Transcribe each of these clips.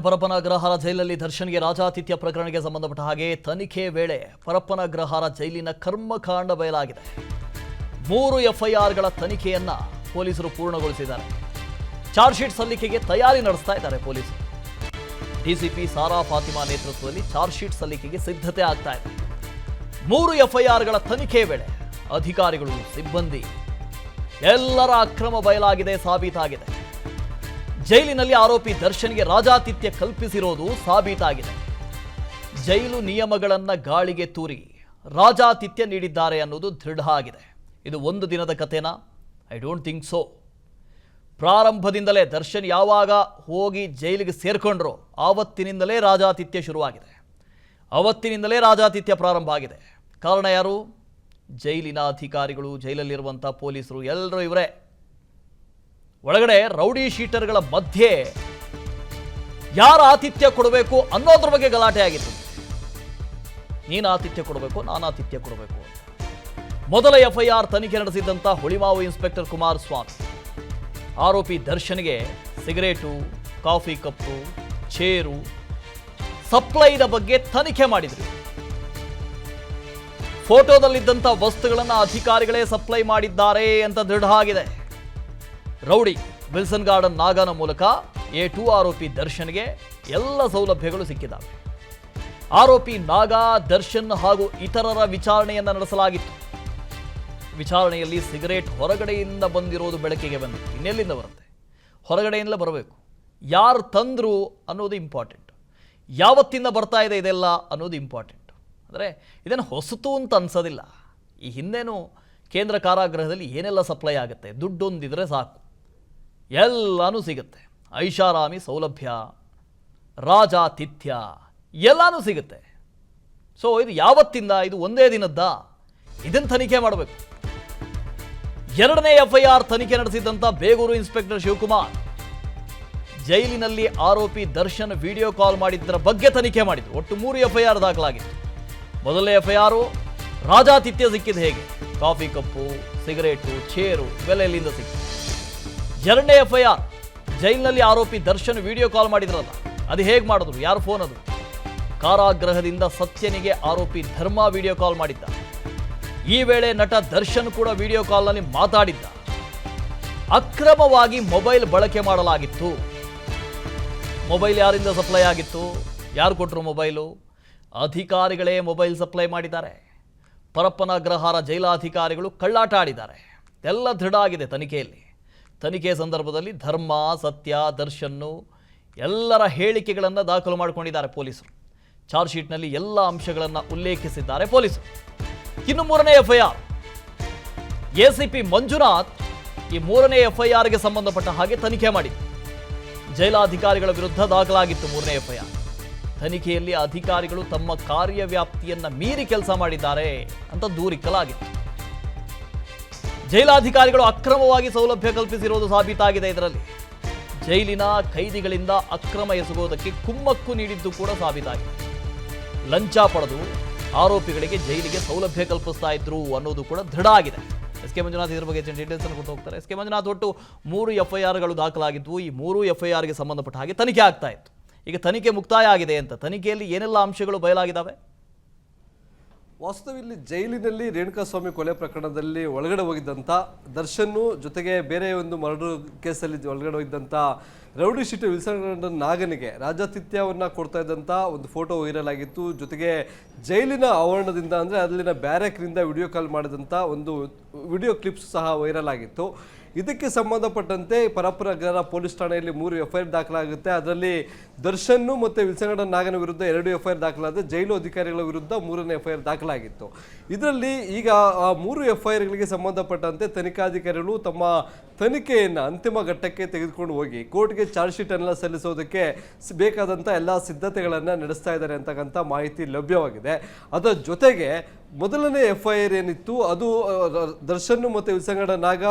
ಪರಪ್ಪನ ಅಗ್ರಹಾರ ಜೈಲಲ್ಲಿ ದರ್ಶನ್ಗೆ ರಾಜಾತಿಥ್ಯ ಪ್ರಕರಣಕ್ಕೆ ಸಂಬಂಧಪಟ್ಟ ಹಾಗೆ ತನಿಖೆ ವೇಳೆ ಪರಪ್ಪನ ಅಗ್ರಹಾರ ಜೈಲಿನ ಕರ್ಮಕಾಂಡ ಬಯಲಾಗಿದೆ. 3 ಎಫ್ಐಆರ್ಗಳ ತನಿಖೆಯನ್ನ ಪೊಲೀಸರು ಪೂರ್ಣಗೊಳಿಸಿದ್ದಾರೆ. ಚಾರ್ಜ್ ಶೀಟ್ ಸಲ್ಲಿಕೆಗೆ ತಯಾರಿ ನಡೆಸ್ತಾ ಇದ್ದಾರೆ ಪೊಲೀಸರು. ಡಿಸಿಪಿ ಸಾರಾ ಫಾತಿಮಾ ನೇತೃತ್ವದಲ್ಲಿ ಚಾರ್ಜ್ ಶೀಟ್ ಸಲ್ಲಿಕೆಗೆ ಸಿದ್ಧತೆ ಆಗ್ತಾ ಇದೆ. 3 ಎಫ್ಐಆರ್ಗಳ ತನಿಖೆ ವೇಳೆ ಅಧಿಕಾರಿಗಳು, ಸಿಬ್ಬಂದಿ ಎಲ್ಲರ ಅಕ್ರಮ ಬಯಲಾಗಿದೆ, ಸಾಬೀತಾಗಿದೆ. ಜೈಲಿನಲ್ಲಿ ಆರೋಪಿ ದರ್ಶನ್ಗೆ ರಾಜಾತಿಥ್ಯ ಕಲ್ಪಿಸಿರೋದು ಸಾಬೀತಾಗಿದೆ. ಜೈಲು ನಿಯಮಗಳನ್ನ ಗಾಳಿಗೆ ತೂರಿ ರಾಜಾತಿಥ್ಯ ನೀಡಿದ್ದಾರೆ ಅನ್ನೋದು ದೃಢ ಆಗಿದೆ. ಇದು ಒಂದು ದಿನದ ಕಥೆನಾ? I don't think so. ಪ್ರಾರಂಭದಿಂದಲೇ ದರ್ಶನ್ ಯಾವಾಗ ಹೋಗಿ ಜೈಲಿಗೆ ಸೇರ್ಕೊಂಡ್ರೋ ಆವತ್ತಿನಿಂದಲೇ ರಾಜಾತಿಥ್ಯ ಶುರುವಾಗಿದೆ. ಅವತ್ತಿನಿಂದಲೇ ರಾಜಾತಿಥ್ಯ ಪ್ರಾರಂಭ ಆಗಿದೆ. ಕಾರಣ ಯಾರು? ಜೈಲಿನ ಅಧಿಕಾರಿಗಳು, ಜೈಲಲ್ಲಿರುವಂಥ ಪೊಲೀಸರು, ಎಲ್ಲರೂ ಇವರೇ. ಒಳಗಡೆ ರೌಡಿ ಶೀಟರ್ಗಳ ಮಧ್ಯೆ ಯಾರು ಆತಿಥ್ಯ ಕೊಡಬೇಕು ಅನ್ನೋದ್ರ ಬಗ್ಗೆ ಗಲಾಟೆ ಆಗಿತ್ತು. ನೀನು ಆತಿಥ್ಯ ಕೊಡಬೇಕು, ನಾನು ಆತಿಥ್ಯ ಕೊಡಬೇಕು ಅಂತ. ಮೊದಲ ಎಫ್ಐಆರ್ ತನಿಖೆ ನಡೆಸಿದ್ದಂಥ ಹುಳಿಮಾವು ಇನ್ಸ್ಪೆಕ್ಟರ್ ಕುಮಾರಸ್ವಾಮಿ ಆರೋಪಿ ದರ್ಶನ್ಗೆ ಸಿಗರೇಟು, ಕಾಫಿ ಕಪ್ಪು, ಚೇರು ಸಪ್ಲೈದ ಬಗ್ಗೆ ತನಿಖೆ ಮಾಡಿದ್ರು. ಫೋಟೋದಲ್ಲಿದ್ದಂಥ ವಸ್ತುಗಳನ್ನು ಅಧಿಕಾರಿಗಳೇ ಸಪ್ಲೈ ಮಾಡಿದ್ದಾರೆ ಅಂತ ದೃಢ ಆಗಿದೆ. ರೌಡಿ ವಿಲ್ಸನ್ ಗಾರ್ಡನ್ ನಾಗನ ಮೂಲಕ A2 ಆರೋಪಿ ದರ್ಶನ್ಗೆ ಎಲ್ಲ ಸೌಲಭ್ಯಗಳು ಸಿಕ್ಕಿದ್ದಾವೆ. ಆರೋಪಿ ನಾಗ, ದರ್ಶನ್ ಹಾಗೂ ಇತರರ ವಿಚಾರಣೆಯನ್ನು ನಡೆಸಲಾಗಿತ್ತು. ವಿಚಾರಣೆಯಲ್ಲಿ ಸಿಗರೇಟ್ ಹೊರಗಡೆಯಿಂದ ಬಂದಿರೋದು ಬೆಳಕಿಗೆ ಬಂದಿತ್ತು. ಇನ್ನೆಲ್ಲಿಂದ ಬರುತ್ತೆ? ಹೊರಗಡೆಯಿಂದಲೇ ಬರಬೇಕು. ಯಾರು ತಂದರು ಅನ್ನೋದು ಇಂಪಾರ್ಟೆಂಟ್. ಯಾವತ್ತಿಂದ ಬರ್ತಾ ಇದೆ ಇದೆಲ್ಲ ಅನ್ನೋದು ಇಂಪಾರ್ಟೆಂಟ್. ಅಂದರೆ ಇದನ್ನು ಹೊಸತು ಅಂತ ಅನ್ಸೋದಿಲ್ಲ. ಈ ಹಿಂದೆನೂ ಕೇಂದ್ರ ಕಾರಾಗೃಹದಲ್ಲಿ ಏನೆಲ್ಲ ಸಪ್ಲೈ ಆಗುತ್ತೆ, ದುಡ್ಡೊಂದಿದ್ರೆ ಸಾಕು, ಎಲ್ಲನೂ ಸಿಗುತ್ತೆ. ಐಷಾರಾಮಿ ಸೌಲಭ್ಯ, ರಾಜಾತಿಥ್ಯ ಎಲ್ಲನೂ ಸಿಗುತ್ತೆ. ಸೊ ಇದು ಯಾವತ್ತಿಂದ? ಇದು ಒಂದೇ ದಿನದ್ದ? ಇದನ್ನು ತನಿಖೆ ಮಾಡಬೇಕು. ಎರಡನೇ ಎಫ್ಐಆರ್ ತನಿಖೆ ನಡೆಸಿದ್ದಂಥ ಬೇಗೂರು ಇನ್ಸ್ಪೆಕ್ಟರ್ ಶಿವಕುಮಾರ್ ಜೈಲಿನಲ್ಲಿ ಆರೋಪಿ ದರ್ಶನ್ ವಿಡಿಯೋ ಕಾಲ್ ಮಾಡಿದ್ದರ ಬಗ್ಗೆ ತನಿಖೆ ಮಾಡಿದ್ರು. ಒಟ್ಟು 3 ಎಫ್ಐಆರ್ ದಾಖಲಾಗಿತ್ತು. ಮೊದಲನೇ ಎಫ್ಐಆರ್ ರಾಜಾತಿಥ್ಯ ಸಿಕ್ಕಿದ್ದು ಹೇಗೆ? ಕಾಫಿ ಕಪ್ಪು, ಸಿಗರೇಟು, ಚೇರು ಇವೆಲ್ಲ ಎಲ್ಲಿಂದ ಸಿಕ್ಕಿತು. ಎರಡನೇ ಎಫ್ಐಆರ್ ಜೈಲಿನಲ್ಲಿ ಆರೋಪಿ ದರ್ಶನ್ ವಿಡಿಯೋ ಕಾಲ್ ಮಾಡಿದ್ರಲ್ಲ, ಅದು ಹೇಗೆ ಮಾಡಿದ್ರು? ಯಾರು ಫೋನ್ ಅದು? ಕಾರಾಗೃಹದಿಂದ ಸತ್ಯನಿಗೆ ಆರೋಪಿ ಧರ್ಮ ವಿಡಿಯೋ ಕಾಲ್ ಮಾಡಿದ್ದ. ಈ ವೇಳೆ ನಟ ದರ್ಶನ್ ಕೂಡ ವಿಡಿಯೋ ಕಾಲ್ನಲ್ಲಿ ಮಾತಾಡಿದ್ದ. ಅಕ್ರಮವಾಗಿ ಮೊಬೈಲ್ ಬಳಕೆ ಮಾಡಲಾಗಿತ್ತು. ಮೊಬೈಲ್ ಯಾರಿಂದ ಸಪ್ಲೈ ಆಗಿತ್ತು? ಯಾರು ಕೊಟ್ಟರು ಮೊಬೈಲು? ಅಧಿಕಾರಿಗಳೇ ಮೊಬೈಲ್ ಸಪ್ಲೈ ಮಾಡಿದ್ದಾರೆ. ಪರಪ್ಪನ ಅಗ್ರಹಾರ ಜೈಲಾಧಿಕಾರಿಗಳು ಕಳ್ಳಾಟ ಆಡಿದ್ದಾರೆ. ಎಲ್ಲ ದೃಢ ಆಗಿದೆ ತನಿಖೆಯಲ್ಲಿ. ತನಿಖೆ ಸಂದರ್ಭದಲ್ಲಿ ಧರ್ಮ, ಸತ್ಯ, ದರ್ಶನ್ನು ಎಲ್ಲರ ಹೇಳಿಕೆಗಳನ್ನು ದಾಖಲು ಮಾಡಿಕೊಂಡಿದ್ದಾರೆ ಪೊಲೀಸರು. ಚಾರ್ಜ್ ಶೀಟ್ನಲ್ಲಿ ಎಲ್ಲ ಅಂಶಗಳನ್ನು ಉಲ್ಲೇಖಿಸಿದ್ದಾರೆ ಪೊಲೀಸರು. ಇನ್ನು 3ನೇ ಎಫ್ಐಆರ್ ACP ಮಂಜುನಾಥ್ ಈ 3ನೇ ಎಫ್ಐಆರ್ಗೆ ಸಂಬಂಧಪಟ್ಟ ಹಾಗೆ ತನಿಖೆ ಮಾಡಿದ್ರು. ಜೈಲಾಧಿಕಾರಿಗಳ ವಿರುದ್ಧ ದಾಖಲಾಗಿತ್ತು 3ನೇ ಎಫ್ಐಆರ್. ತನಿಖೆಯಲ್ಲಿ ಅಧಿಕಾರಿಗಳು ತಮ್ಮ ಕಾರ್ಯವ್ಯಾಪ್ತಿಯನ್ನು ಮೀರಿ ಕೆಲಸ ಮಾಡಿದ್ದಾರೆ ಅಂತ ದೂರಿಕ್ಕಲಾಗಿತ್ತು. ಜೈಲಾಧಿಕಾರಿಗಳು ಅಕ್ರಮವಾಗಿ ಸೌಲಭ್ಯ ಕಲ್ಪಿಸಿರುವುದು ಸಾಬೀತಾಗಿದೆ. ಇದರಲ್ಲಿ ಜೈಲಿನ ಕೈದಿಗಳಿಂದ ಅಕ್ರಮ ಎಸಗುವುದಕ್ಕೆ ಕುಮ್ಮಕ್ಕು ನೀಡಿದ್ದು ಕೂಡ ಸಾಬೀತಾಗಿದೆ. ಲಂಚ ಪಡೆದು ಆರೋಪಿಗಳಿಗೆ ಜೈಲಿಗೆ ಸೌಲಭ್ಯ ಕಲ್ಪಿಸ್ತಾ ಇದ್ರು ಅನ್ನೋದು ಕೂಡ ದೃಢ ಆಗಿದೆ. SK ಮಂಜುನಾಥ್ ಇದ್ರ ಬಗ್ಗೆ ಡೀಟೇಲ್ಸ್ ಅನ್ನು ಕೊಟ್ಟು ಹೋಗ್ತಾರೆ. SK ಮಂಜುನಾಥ್, ಒಟ್ಟು 3 ಎಫ್ಐಆರ್ಗಳು ದಾಖಲಾಗಿದ್ವು. ಈ 3 ಎಫ್ಐಆರ್ಗೆ ಸಂಬಂಧಪಟ್ಟ ಹಾಗೆ ತನಿಖೆ ಆಗ್ತಾ ಇತ್ತು. ಈಗ ತನಿಖೆ ಮುಕ್ತಾಯ ಆಗಿದೆ ಅಂತ ತನಿಖೆಯಲ್ಲಿ ಏನೆಲ್ಲ ಅಂಶಗಳು ಬಯಲಾಗಿದ್ದಾವೆ? ವಾಸ್ತವದಲ್ಲಿ ಜೈಲಿನಲ್ಲಿ ರೇಣುಕಾಸ್ವಾಮಿ ಕೊಲೆ ಪ್ರಕರಣದಲ್ಲಿ ಒಳಗಡೆ ಹೋಗಿದ್ದಂಥ ದರ್ಶನ್ನು ಜೊತೆಗೆ ಬೇರೆ ಒಂದು ಮರ್ಡರ್ ಕೇಸಲ್ಲಿ ಒಳಗಡೆ ಹೋಗಿದ್ದಂಥ ರೌಡಿ ಶೀಟರ್ ವಿಲ್ಸನ್ ನಾಗನಿಗೆ ರಾಜಾತಿಥ್ಯವನ್ನು ಕೊಡ್ತಾ ಇದ್ದಂಥ ಒಂದು ಫೋಟೋ ವೈರಲ್ ಆಗಿತ್ತು. ಜೊತೆಗೆ ಜೈಲಿನ ಆವರಣದಿಂದ ಅಂದರೆ ಅಲ್ಲಿನ ಬ್ಯಾರಕ್ನಿಂದ ವಿಡಿಯೋ ಕಾಲ್ ಮಾಡಿದಂಥ ಒಂದು ವಿಡಿಯೋ ಕ್ಲಿಪ್ಸ್ ಸಹ ವೈರಲ್ ಆಗಿತ್ತು. ಇದಕ್ಕೆ ಸಂಬಂಧಪಟ್ಟಂತೆ ಪರಪ್ಪನ ಅಗ್ರಹಾರ ಪೊಲೀಸ್ ಠಾಣೆಯಲ್ಲಿ 3 ಎಫ್ಐಆರ್ ದಾಖಲಾಗುತ್ತೆ. ಅದರಲ್ಲಿ ದರ್ಶನ್ನು ಮತ್ತು ವಿಲ್ಸನ್ ನಾಗನ ವಿರುದ್ಧ 2 ಎಫ್ಐಆರ್ ದಾಖಲಾದ ಜೈಲು ಅಧಿಕಾರಿಗಳ ವಿರುದ್ಧ 3ನೇ ಎಫ್ಐಆರ್ ದಾಖಲಾಗಿತ್ತು. ಇದರಲ್ಲಿ ಈಗ ಆ 3 ಎಫ್ಐಆರ್ಗಳಿಗೆ ಸಂಬಂಧಪಟ್ಟಂತೆ ತನಿಖಾಧಿಕಾರಿಗಳು ತಮ್ಮ ತನಿಖೆಯನ್ನು ಅಂತಿಮ ಘಟ್ಟಕ್ಕೆ ತೆಗೆದುಕೊಂಡು ಹೋಗಿ ಕೋರ್ಟ್ಗೆ ಚಾರ್ಜ್ ಶೀಟನ್ನು ಸಲ್ಲಿಸೋದಕ್ಕೆ ಬೇಕಾದಂಥ ಎಲ್ಲ ಸಿದ್ಧತೆಗಳನ್ನು ನಡೆಸ್ತಾ ಇದ್ದಾರೆ ಅಂತಕ್ಕಂಥ ಮಾಹಿತಿ ಲಭ್ಯವಾಗಿದೆ. ಅದರ ಜೊತೆಗೆ ಮೊದಲನೇ ಎಫ್ಐಆರ್ ಏನಿತ್ತು ಅದು ದರ್ಶನ್ ಮತ್ತು ವಿಲ್ಸನ್ ನಾಗ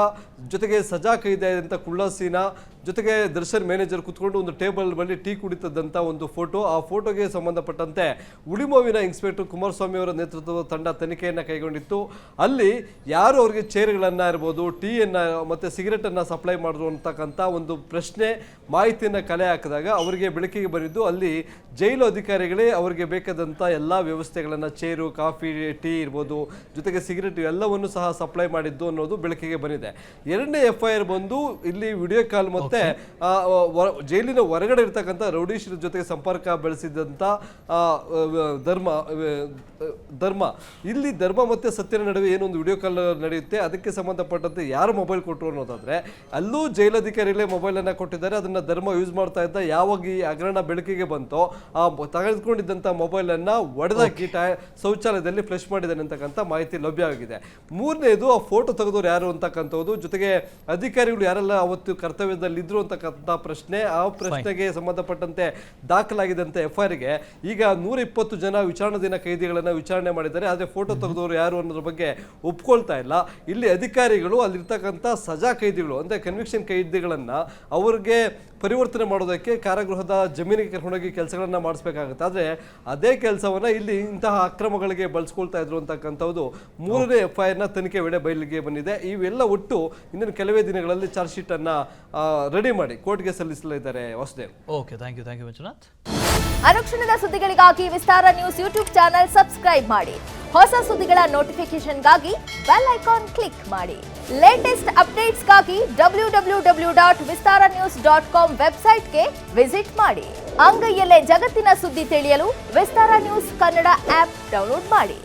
ಜೊತೆಗೆ ಸಜಾ ಕೈದಿಯಾದಂಥ ಕುಳ್ಳಸೀನಾ ಜೊತೆಗೆ ದರ್ಶನ್ ಮ್ಯಾನೇಜರ್ ಕುತ್ಕೊಂಡು ಒಂದು ಟೇಬಲ್ ಬಳಿ ಟೀ ಕುಡಿತದಂತ ಒಂದು ಫೋಟೋ. ಆ ಫೋಟೋಗೆ ಸಂಬಂಧಪಟ್ಟಂತೆ ಉಳಿಮೋವಿನ ಇನ್ಸ್ಪೆಕ್ಟರ್ ಕುಮಾರಸ್ವಾಮಿ ಅವರ ನೇತೃತ್ವದ ತಂಡ ತನಿಖೆಯನ್ನು ಕೈಗೊಂಡಿತ್ತು. ಅಲ್ಲಿ ಯಾರು ಅವರಿಗೆ ಚೇರ್ಗಳನ್ನ ಇರ್ಬೋದು, ಟೀಯನ್ನ ಮತ್ತೆ ಸಿಗರೆಟ್ ಅನ್ನ ಸಪ್ಲೈ ಮಾಡಿದ್ರು ಅಂತಕ್ಕಂಥ ಒಂದು ಪ್ರಶ್ನೆ ಮಾಹಿತಿಯನ್ನು ಕಲೆ ಹಾಕಿದಾಗ ಅವರಿಗೆ ಬೆಳಕಿಗೆ ಬಂದಿದ್ದು, ಅಲ್ಲಿ ಜೈಲು ಅಧಿಕಾರಿಗಳೇ ಅವರಿಗೆ ಬೇಕಾದಂಥ ಎಲ್ಲ ವ್ಯವಸ್ಥೆಗಳನ್ನು, ಚೇರು, ಕಾಫಿ, ಟೀ ಇರ್ಬೋದು, ಜೊತೆಗೆ ಸಿಗರೆಟ್ ಎಲ್ಲವನ್ನು ಸಹ ಸಪ್ಲೈ ಮಾಡಿದ್ದು ಅನ್ನೋದು ಬೆಳಕಿಗೆ ಬಂದಿದೆ. ಎರಡನೇ FIR ಬಂದು ಇಲ್ಲಿ ವಿಡಿಯೋ ಕಾಲ್ ಮತ್ತೆ ಜೈಲಿನ ಹೊರಗಡೆ ಇರ್ತಕ್ಕಂಥ ರೌಡೀಶರ ಜೊತೆಗೆ ಸಂಪರ್ಕ ಬೆಳೆಸಿದಂತ ಧರ್ಮ ಇಲ್ಲಿ ಧರ್ಮ ಮತ್ತೆ ಸತ್ಯನ ನಡುವೆ ಏನೊಂದು ವಿಡಿಯೋ ಕಾಲ್ ನಡೆಯುತ್ತೆ. ಅದಕ್ಕೆ ಸಂಬಂಧಪಟ್ಟಂತೆ ಯಾರು ಮೊಬೈಲ್ ಕೊಟ್ಟರು ಅನ್ನೋದಾದ್ರೆ ಅಲ್ಲೂ ಜೈಲಧಿಕಾರಿಗಳೇ ಮೊಬೈಲ್ ಅನ್ನ ಕೊಟ್ಟಿದ್ದಾರೆ. ಅದನ್ನ ಧರ್ಮ ಯೂಸ್ ಮಾಡ್ತಾ ಇದ್ದ. ಯಾವಾಗ ಈ ಹಗರಣ ಬೆಳಕಿಗೆ ಬಂತೋ ಆ ತೆಗೆದುಕೊಂಡಿದ್ದಂತ ಮೊಬೈಲ್ ಅನ್ನ ಒಡೆದಾಕಿ ಶೌಚಾಲಯದಲ್ಲಿ ಫ್ಲಶ್ ಮಾಡಿದ್ದಾನೆ ಅಂತಕ್ಕಂಥ ಮಾಹಿತಿ ಲಭ್ಯವಾಗಿದೆ. ಮೂರನೇದು ಆ ಫೋಟೋ ತೆಗೆದವರು ಯಾರು ಅಂತಕ್ಕಂಥದ್ದು, ಜೊತೆಗೆ ಅಧಿಕಾರಿಗಳು ಯಾರೆಲ್ಲ ಅವತ್ತು ಕರ್ತವ್ಯದಲ್ಲಿ ಇದ್ರು ಅಂತಕ್ಕಂಥ ಪ್ರಶ್ನೆ. ಆ ಪ್ರಶ್ನೆಗೆ ಸಂಬಂಧಪಟ್ಟಂತೆ ದಾಖಲಾಗಿದ್ದಂತೆ FIRಗೆ ಈಗ 120 ಜನ ವಿಚಾರಣಾಧೀನ ಕೈದಿಗಳನ್ನ ವಿಚಾರಣೆ ಮಾಡಿದ್ದಾರೆ. ಆದ್ರೆ ಫೋಟೋ ತೆಗೆದವರು ಯಾರು ಅನ್ನೋದ್ರ ಬಗ್ಗೆ ಒಪ್ಕೊಳ್ತಾ ಇಲ್ಲ. ಇಲ್ಲಿ ಅಧಿಕಾರಿಗಳು ಅಲ್ಲಿರ್ತಕ್ಕಂಥ ಸಜಾ ಕೈದಿಗಳು ಅಂದ್ರೆ ಕನ್ವಿಕ್ಷನ್ ಕೈದಿಗಳನ್ನ ಅವ್ರಿಗೆ ಪರಿವರ್ತನೆ ಮಾಡೋದಕ್ಕೆ ಕಾರಾಗೃಹದ ಜಮೀನಿಗೆ ಕರ್ಕೊಂಡೋಗಿ ಕೆಲಸಗಳನ್ನ ಮಾಡಿಸ್ಬೇಕಾಗುತ್ತೆ. ಆದ್ರೆ ಅದೇ ಕೆಲಸವನ್ನ ಇಲ್ಲಿ ಇಂತಹ ಅಕ್ರಮಗಳಿಗೆ ಬಳಸ್ಕೊಳ್ತಾ ಇದ್ರು ಅಂತಕ್ಕಂಥದ್ದು ಮೂರನೇ FIRನ ತನಿಖೆ ವೇಳೆ ಬಯಲಿಗೆ ಬಂದಿದೆ. ಇವೆಲ್ಲ ಒಟ್ಟು ಇನ್ನೊಂದು ಕೆಲವೇ ದಿನಗಳಲ್ಲಿ ಚಾರ್ಜ್ ಶೀಟ್ ಅನ್ನ ರೆಡಿ ಮಾಡಿ ಕೋರ್ಟ್ಗೆ ಸಲ್ಲಿಸಲಿದ್ದಾರೆ. Vasudev. Okay, thank you Manjunath. ಅನುಕ್ಷಣದ ಸುದ್ದಿಗಳಿಗಾಗಿ Vistara news YouTube channel subscribe ಮಾಡಿ. ಹೊಸ ಸುದ್ದಿಗಳ ನೋಟಿಫಿಕೇಶನ್ಗಾಗಿ ಬೆಲ್ ಐಕಾನ್ ಕ್ಲಿಕ್ ಮಾಡಿ. ಲೇಟೆಸ್ಟ್ ಅಪ್ಡೇಟ್ಸ್ಗಾಗಿ www.vistaranews.com ವೆಬ್ಸೈಟ್ಗೆ ವಿಸಿಟ್ ಮಾಡಿ. ಅಂಗೈಯಲ್ಲೇ ಜಗತ್ತಿನ ಸುದ್ದಿ ತಿಳಿಯಲು Vistara news Kannada app download ಮಾಡಿ.